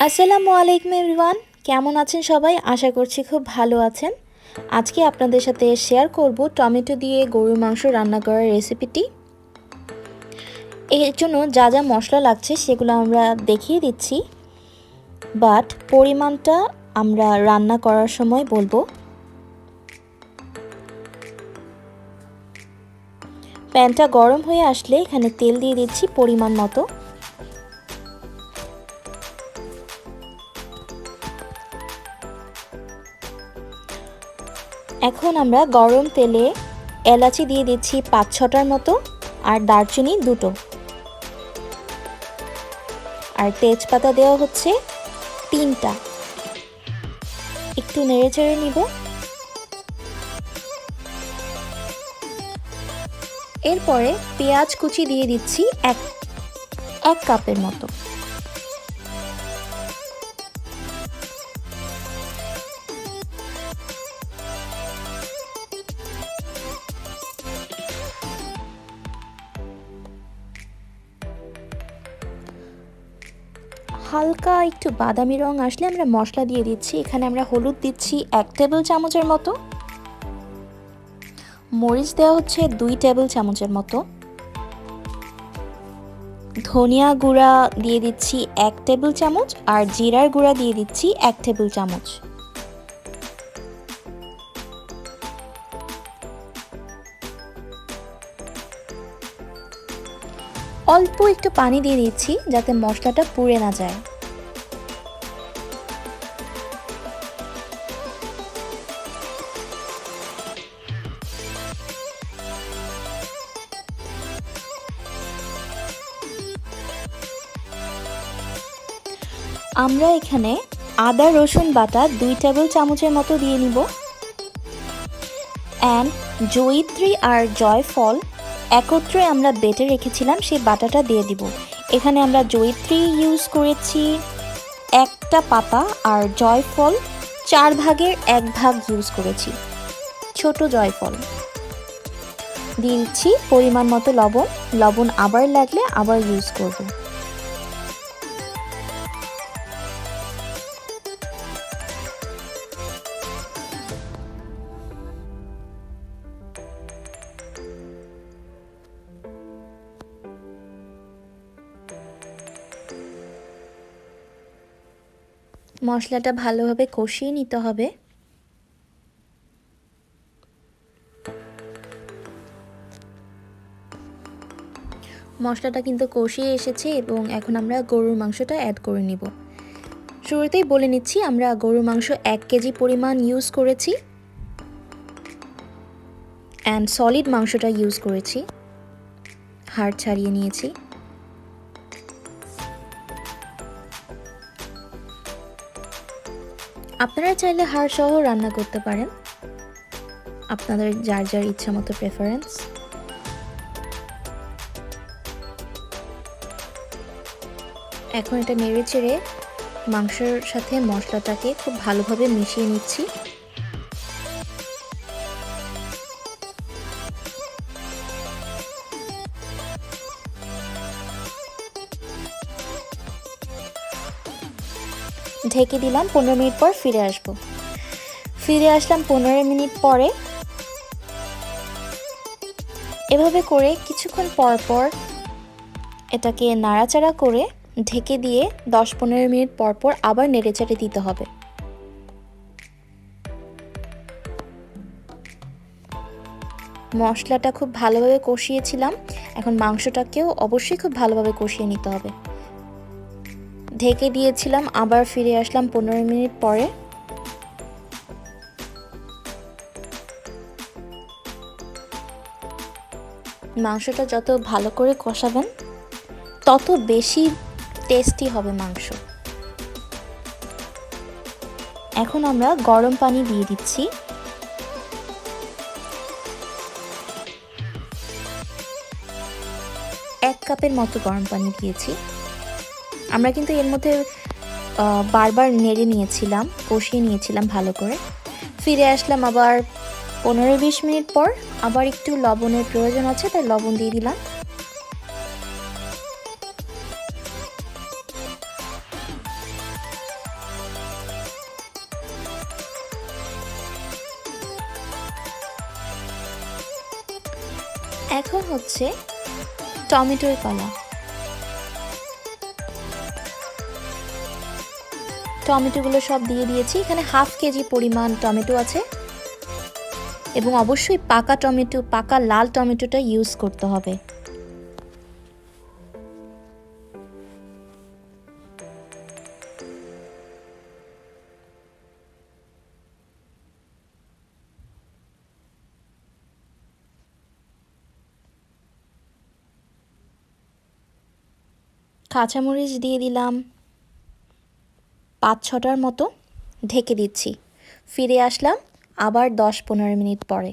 আসসালামু আলাইকুম এভরিওয়ান, কেমন আছেন সবাই? আশা করছি খুব ভালো আছেন। আজকে আপনাদের সাথে শেয়ার করব টমেটো দিয়ে গরুর মাংস রান্না করার রেসিপিটি। এর জন্য যা যা মশলা লাগছে সেগুলো আমরা দেখিয়ে দিচ্ছি, বাট পরিমাণটা আমরা রান্না করার সময় বলবো। প্যানটা গরম হয়ে আসলে এখানে তেল দিয়ে দিচ্ছি পরিমাণ মতো। এখন আমরা গরম তেলে এলাচি দিয়ে দিচ্ছি ৫-৬টার মতো, আর দারচিনি 2টো, আর তেজপাতা দেওয়া হচ্ছে 3টা। একটু নেড়ে চেড়ে নিব। এরপরে পেঁয়াজ কুচি দিয়ে দিচ্ছি এক কাপের মতো। হালকা একটু বাদামি রং আসলে আমরা মশলা দিয়ে দিচ্ছি। এখানে আমরা হলুদ দিচ্ছি 1 টেবিল চামচের মতো, মরিচ দেওয়া হচ্ছে 2 টেবিল চামচের মতো, ধনিয়া গুঁড়া দিয়ে দিচ্ছি 1 টেবিল চামচ, আর জিরার গুঁড়া দিয়ে দিচ্ছি 1 টেবিল চামচ। অল্প একটু পানি দিয়ে দিচ্ছি যাতে মশলাটা পুড়ে না যায়। আমরা এখানে আদা রসুন বাটা 2 টেবিল চামচের মতো দিয়ে নিব, অ্যান্ড জয়িত্রী আর জয়ফল একত্রে আমরা বেটে রেখেছিলাম সেই বাটাটা দিয়ে দিব। এখানে আমরা জয়িত্রী ইউজ করেছি 1টা পাতা, আর জয়ফল 4 ভাগের 1 ভাগ ইউজ করেছি, ছোট জয়ফল। দিয়ে দিচ্ছি পরিমাণ মতো লবণ আবার লাগলে আবার ইউজ করব। মশলাটা ভালোভাবে কষিয়ে নিতে হবে। মশলাটা কিন্তু কষিয়ে এসেছে এবং এখন আমরা গরুর মাংসটা অ্যাড করে নিব। শুরুতেই বলে নিচ্ছি, আমরা গরুর মাংস 1 কেজি পরিমাণ ইউজ করেছি, অ্যান্ড সলিড মাংসটা ইউজ করেছি, হাড় ছাড়িয়ে নিয়েছি। আপনারা চাইলে হাড় সহ রান্না করতে পারেন, আপনাদের যার যার ইচ্ছা মতো প্রেফারেন্স। এখন এটা নেড়ে চেড়ে মাংসের সাথে মশলাটাকে খুব ভালোভাবে মিশিয়ে নিচ্ছি। ঢেকে দিলাম, 15 মিনিট পর ফিরে আসলাম 15 মিনিট পরে। এভাবে করে কিছুক্ষণ পর পর এটাকে নাড়াচাড়া করে ঢেকে দিয়ে 10-15 মিনিট পর পর আবার নেড়েচেড়ে দিতে হবে। মশলাটা খুব ভালোভাবে কষিয়েছিলাম, এখন মাংসটাকেও অবশ্যই খুব ভালোভাবে কষিয়ে নিতে হবে। ঢেকে দিয়েছিলাম, আবার ফিরে আসলাম 15 মিনিট পরে। মাংসটা যত ভালো করে কষাবেন তত বেশি টেস্টি হবে মাংস। এখন আমরা গরম পানি দিয়ে দিচ্ছি। এক কাপের মতো গরম পানি দিয়েছি। আমরা কিন্তু এর মধ্যে বারবার নেড়ে নিয়েছিলাম, কষিয়ে নিয়েছিলাম ভালো করে। ফিরে আসলাম আবার 15-20 মিনিট পর। আবার একটু লবণের প্রয়োজন আছে, তাই লবণ দিয়ে দিলাম। এখন হচ্ছে টমেটোর কলা। টমেটোগুলো সব দিয়ে দিয়েছি। এখানে হাফ কেজি পরিমাণ টমেটো আছে এবং অবশ্যই পাকা টমেটো, পাকা লাল টমেটোটা ইউজ করতে হবে। কাঁচামরিচ দিয়ে দিলাম 5-6টার মতো, ঢেকে দিচ্ছি। ফিরে আসলাম আবার 10-15 মিনিট পরে।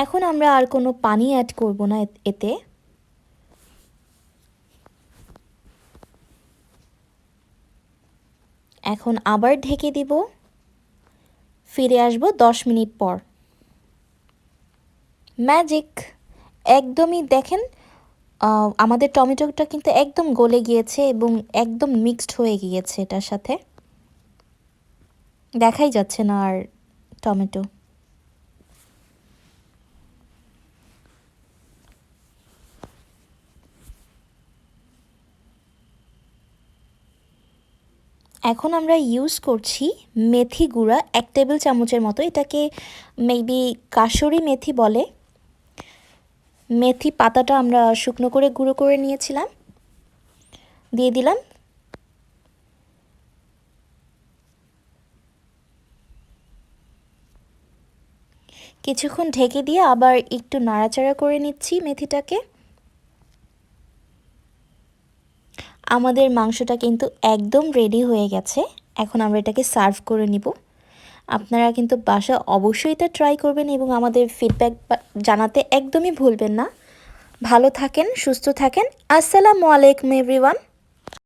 এখন আমরা আর কোনো পানি অ্যাড করব না এতে। এখন আবার ঢেকে দিব। ফিরে আসব 10 মিনিট পর। ম্যাজিক! একদমই দেখেন, আমাদের টমেটোটা কিন্তু একদম গলে গিয়েছে এবং একদম মিক্সড হয়ে গিয়েছে এটার সাথে। দেখাই যাচ্ছে না আর টমেটো। এখন আমরা ইউজ করছি মেথি গুঁড়া 1 টেবিল চামচের মতো। এটাকে মেবি কাসুরি মেথি বলে। মেথি পাতাটা আমরা শুকনো করে গুঁড়ো করে নিয়েছিলাম, দিয়ে দিলাম। কিছুক্ষণ ঢেকে দিয়ে আবার একটু নাড়াচাড়া করে নিচ্ছি মেথিটাকে। আমাদের মাংসটা কিন্তু একদম রেডি হয়ে গেছে। এখন আমরা এটাকে সার্ভ করে নিব। আপনারা কিন্তু বাসায় অবশ্যই এটা ট্রাই করবেন এবং আমাদের ফিডব্যাক জানাতে একদমই ভুলবেন না। ভালো থাকেন, সুস্থ থাকেন। আসসালামু আলাইকুম এভরিওয়ান।